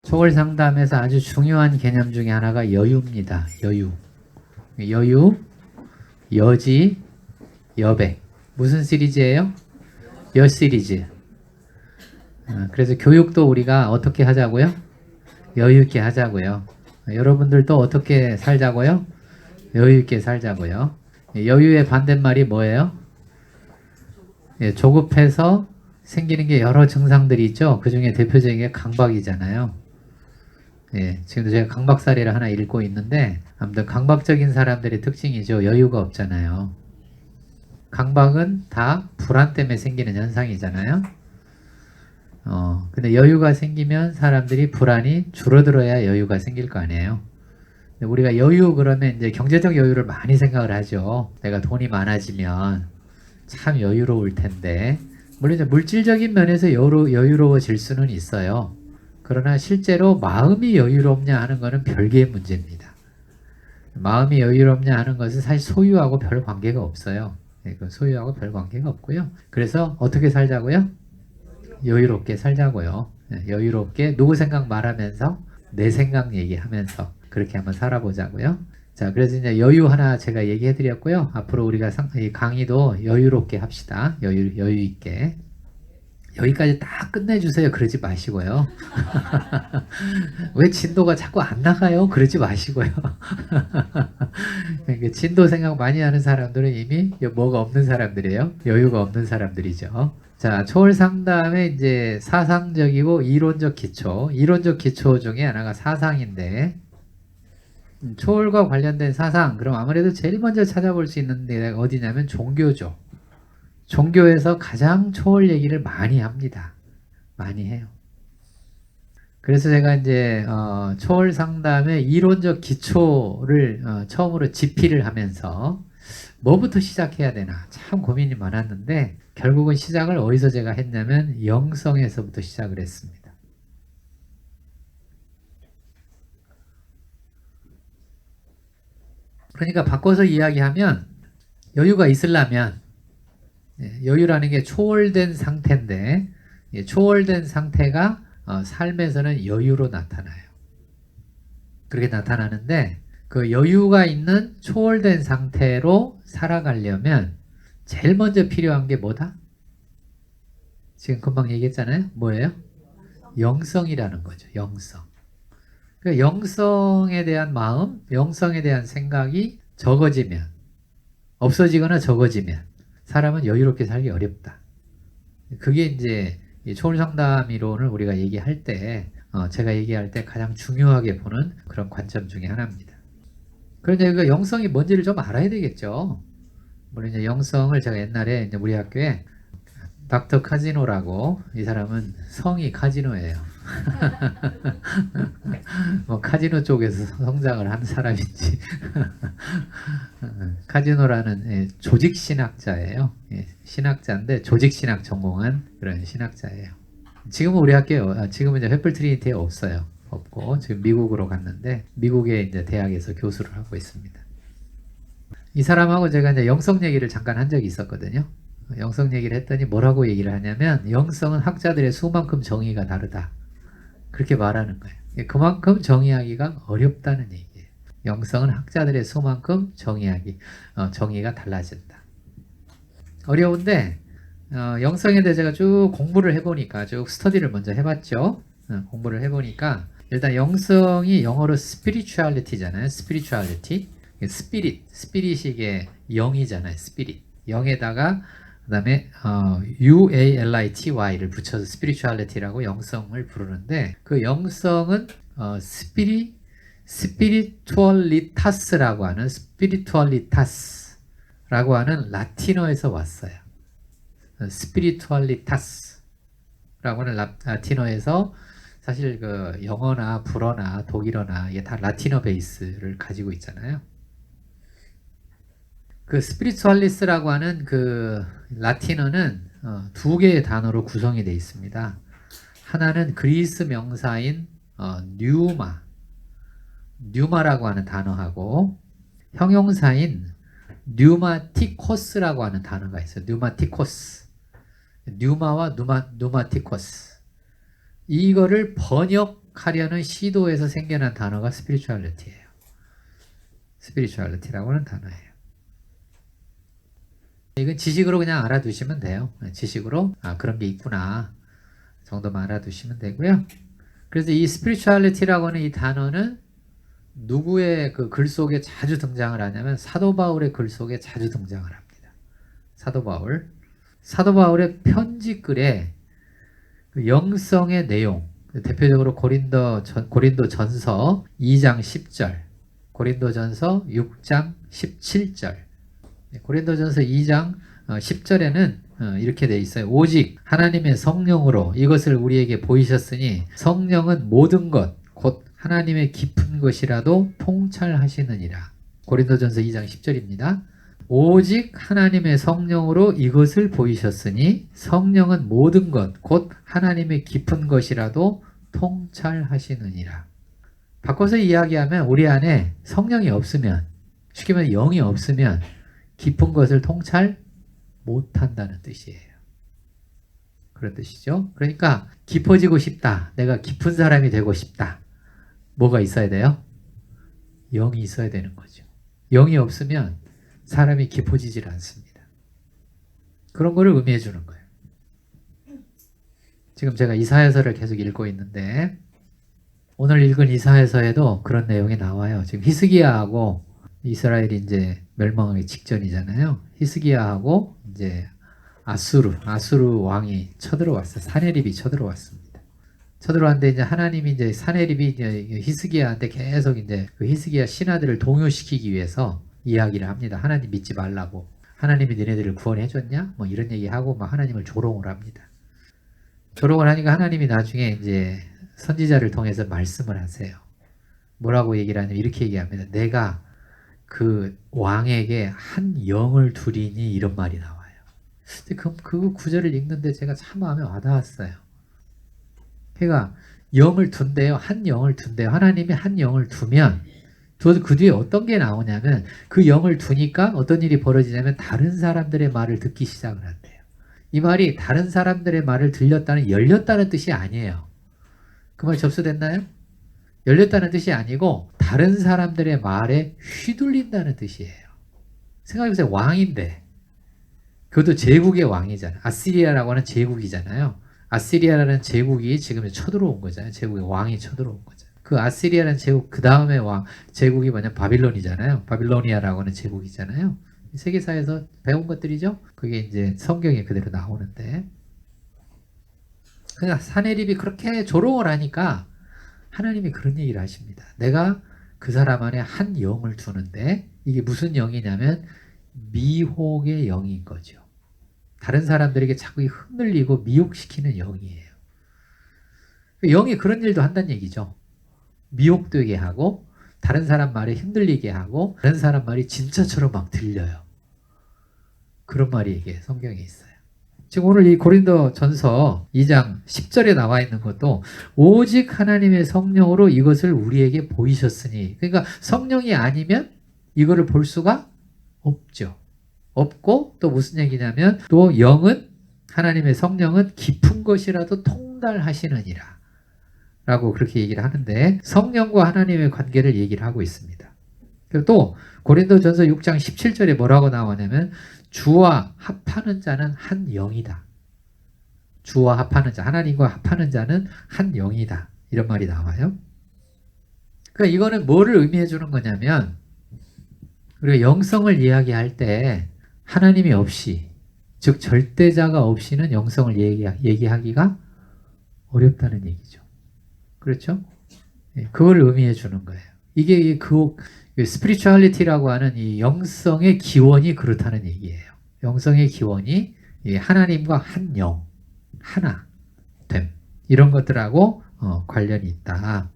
초월 상담에서 아주 중요한 개념 중에 하나가 여유입니다. 여유. 여유, 여지, 여백. 무슨 시리즈예요? 여 시리즈. 그래서 교육도 우리가 어떻게 하자고요? 여유 있게 하자고요. 여러분들도 어떻게 살자고요? 여유 있게 살자고요. 여유의 반대말이 뭐예요? 조급해서 생기는 게 여러 증상들이 있죠. 그 중에 대표적인 게 강박이잖아요. 지금도 제가 강박 사례를 하나 읽고 있는데, 아무튼 강박적인 사람들의 특징이죠. 여유가 없잖아요. 강박은 다 불안 때문에 생기는 현상이잖아요. 근데 여유가 생기면 사람들이 불안이 줄어들어야 여유가 생길 거 아니에요. 근데 우리가 여유 그러면 이제 경제적 여유를 많이 생각을 하죠. 내가 돈이 많아지면 참 여유로울 텐데. 물론 이제 물질적인 면에서 여유로워질 수는 있어요. 그러나 실제로 마음이 여유롭냐 하는 것은 별개의 문제입니다. 마음이 여유롭냐 하는 것은 사실 소유하고 별 관계가 없어요. 소유하고 별 관계가 없고요. 그래서 어떻게 살자고요? 여유롭게 살자고요. 여유롭게 누구 생각 말하면서 내 생각 얘기하면서 그렇게 한번 살아보자고요. 자, 그래서 이제 여유 하나 제가 얘기해 드렸고요. 앞으로 우리가 이 강의도 여유롭게 합시다. 여유 있게. 여기까지 다 끝내주세요. 그러지 마시고요. 왜 진도가 자꾸 안 나가요? 그러지 마시고요. 진도 생각 많이 하는 사람들은 이미 뭐가 없는 사람들이에요. 여유가 없는 사람들이죠. 자, 초월 상담의 이제 사상적이고 이론적 기초. 이론적 기초 중에 하나가 사상인데, 초월과 관련된 사상, 그럼 아무래도 제일 먼저 찾아볼 수 있는 데가 어디냐면 종교죠. 종교에서 가장 초월 얘기를 많이 합니다. 많이 해요. 그래서 제가 이제 초월 상담의 이론적 기초를 처음으로 집필을 하면서 뭐부터 시작해야 되나 참 고민이 많았는데, 결국은 시작을 어디서 제가 했냐면 영성에서부터 시작을 했습니다. 그러니까 바꿔서 이야기하면, 여유가 있으려면, 여유라는 게 초월된 상태인데, 초월된 상태가 삶에서는 여유로 나타나요. 그렇게 나타나는데, 그 여유가 있는 초월된 상태로 살아가려면 제일 먼저 필요한 게 뭐다? 지금 금방 얘기했잖아요. 뭐예요? 영성이라는 거죠. 영성. 그 영성에 대한 마음, 영성에 대한 생각이 적어지면, 없어지거나 적어지면 사람은 여유롭게 살기 어렵다. 그게 이제 초월 상담 이론을 우리가 얘기할 때, 제가 얘기할 때 가장 중요하게 보는 그런 관점 중에 하나입니다. 그런데 그 영성이 뭔지를 좀 알아야 되겠죠. 물론 이제 영성을 제가 옛날에 이제 우리 학교에 닥터 카지노라고, 이 사람은 성이 카지노예요. 뭐 카지노 쪽에서 성장을 한 사람인지. 카지노라는 조직신학자예요. 신학자인데 조직신학 전공한 그런 신학자예요. 지금은 우리 학교에, 지금은 이제 횃불 트리니티에 없어요. 없고 지금 미국으로 갔는데, 미국의 이제 대학에서 교수를 하고 있습니다. 이 사람하고 제가 이제 영성 얘기를 잠깐 한 적이 있었거든요. 영성 얘기를 했더니 뭐라고 얘기를 하냐면, 영성은 학자들의 수만큼 정의가 다르다. 그렇게 말하는 거예요. 그만큼 정의하기가 어렵다는 얘기예요. 영성은 학자들의 수만큼 정의가 달라진다. 어려운데, 영성에 대해 제가 쭉 공부를 해보니까, 쭉 스터디를 먼저 해봤죠. 공부를 해보니까, 일단 영성이 영어로 spirituality잖아요. spirituality. 스피릿이 이게 영이잖아요. 스피릿. 영에다가 그 다음에 UALITY를 붙여서 spirituality라고 영성을 부르는데, 그 영성은 spiritualitas라고 하는 라틴어에서 왔어요. spiritualitas라고 하는 라틴어에서, 사실 그 영어나 불어나 독일어나 이게 다 라틴어 베이스를 가지고 있잖아요. 그 스피리추알리스라고 하는 그 라틴어는 두 개의 단어로 구성이 되어 있습니다. 하나는 그리스 명사인 뉴마라고 하는 단어하고, 형용사인 뉴마티코스라고 하는 단어가 있어요. 뉴마와 누마티코스. 이거를 노력하려는 시도에서 생겨난 단어가 spirituality예요. spirituality라고 하는 단어예요. 이건 지식으로 그냥 알아두시면 돼요. 지식으로 그런 게 있구나 정도만 알아두시면 되고요. 그래서 이 spirituality라고 하는 이 단어는 누구의 그 글 속에 자주 등장을 하냐면 사도 바울의 글 속에 자주 등장을 합니다. 사도 바울의 편지글에 그 영성의 내용, 대표적으로 고린도전서 2장 10절, 고린도전서 6장 17절, 고린도전서 2장 10절에는 이렇게 돼 있어요. 오직 하나님의 성령으로 이것을 우리에게 보이셨으니 성령은 모든 것, 곧 하나님의 깊은 것이라도 통찰하시느니라. 고린도전서 2장 10절입니다. 오직 하나님의 성령으로 이것을 보이셨으니 성령은 모든 것, 곧 하나님의 깊은 것이라도 통찰하시느니라. 바꿔서 이야기하면 우리 안에 성령이 없으면, 쉽게 말해 영이 없으면 깊은 것을 통찰 못한다는 뜻이에요. 그런 뜻이죠. 그러니까 깊어지고 싶다. 내가 깊은 사람이 되고 싶다. 뭐가 있어야 돼요? 영이 있어야 되는 거죠. 영이 없으면 사람이 깊어지질 않습니다. 그런 거를 의미해 주는 거예요. 지금 제가 이사야서를 계속 읽고 있는데 오늘 읽은 이사야서에도 그런 내용이 나와요. 지금 히스기야하고 이스라엘이 이제 멸망하기 직전이잖아요. 히스기야하고 이제 아수르 왕이 쳐들어왔어요. 사네립이 쳐들어왔습니다. 쳐들어왔는데 이제 하나님이 이제 사네립이 이제 히스기야한테 계속 이제 그 히스기야 신하들을 동요시키기 위해서 이야기를 합니다. 하나님 믿지 말라고. 하나님이 너네들을 구원해 줬냐? 뭐 이런 얘기하고 막 하나님을 조롱을 합니다. 조롱을 하니까 하나님이 나중에 이제 선지자를 통해서 말씀을 하세요. 뭐라고 얘기를 하냐면 이렇게 얘기합니다. 내가 그 왕에게 한 영을 두리니 이런 말이 나와요. 그 구절을 읽는데 제가 참 마음에 와닿았어요. 그러니까 영을 둔대요. 한 영을 둔대요. 하나님이 한 영을 두면 그 뒤에 어떤 게 나오냐면 그 영을 두니까 어떤 일이 벌어지냐면 다른 사람들의 말을 듣기 시작을 한대요. 이 말이 다른 사람들의 말을 들렸다는 열렸다는 뜻이 아니에요. 그 말 접수됐나요? 열렸다는 뜻이 아니고 다른 사람들의 말에 휘둘린다는 뜻이에요. 생각해보세요. 왕인데 그것도 제국의 왕이잖아요. 아시리아라고 하는 제국이잖아요. 아시리아라는 제국이 지금 쳐들어온 거잖아요. 제국의 왕이 쳐들어온 거죠. 그 아시리아라는 제국 그 다음에 제국이 뭐냐 바빌론이잖아요. 바빌로니아라고 하는 제국이잖아요. 세계사에서 배운 것들이죠. 그게 이제 성경에 그대로 나오는데 그러니까 사네립이 그렇게 조롱을 하니까 하나님이 그런 얘기를 하십니다. 내가 그 사람 안에 한 영을 두는데 이게 무슨 영이냐면 미혹의 영인 거죠. 다른 사람들에게 자꾸 흔들리고 미혹시키는 영이에요. 영이 그런 일도 한다는 얘기죠. 미혹되게 하고 다른 사람 말에 흔들리게 하고 다른 사람 말이 진짜처럼 막 들려요. 그런 말이 이게 성경에 있어요. 지금 오늘 이 고린도전서 2장 10절에 나와 있는 것도 오직 하나님의 성령으로 이것을 우리에게 보이셨으니 그러니까 성령이 아니면 이거를 볼 수가 없죠. 없고 또 무슨 얘기냐면 또 영은 하나님의 성령은 깊은 것이라도 통달하시느니라 라고 그렇게 얘기를 하는데 성령과 하나님의 관계를 얘기를 하고 있습니다. 그리고 또 고린도전서 6장 17절에 뭐라고 나오냐면 주와 합하는 자는 한 영이다. 주와 합하는 자, 하나님과 합하는 자는 한 영이다. 이런 말이 나와요. 그러니까 이거는 뭐를 의미해 주는 거냐면 우리가 영성을 이야기할 때 하나님이 없이 즉 절대자가 없이는 영성을 얘기하기가 어렵다는 얘기죠. 그렇죠? 그걸 의미해 주는 거예요. 이게 그 스피리추얼리티라고 하는 이 영성의 기원이 그렇다는 얘기예요. 영성의 기원이 하나님과 한 영, 하나 됨 이런 것들하고 관련이 있다.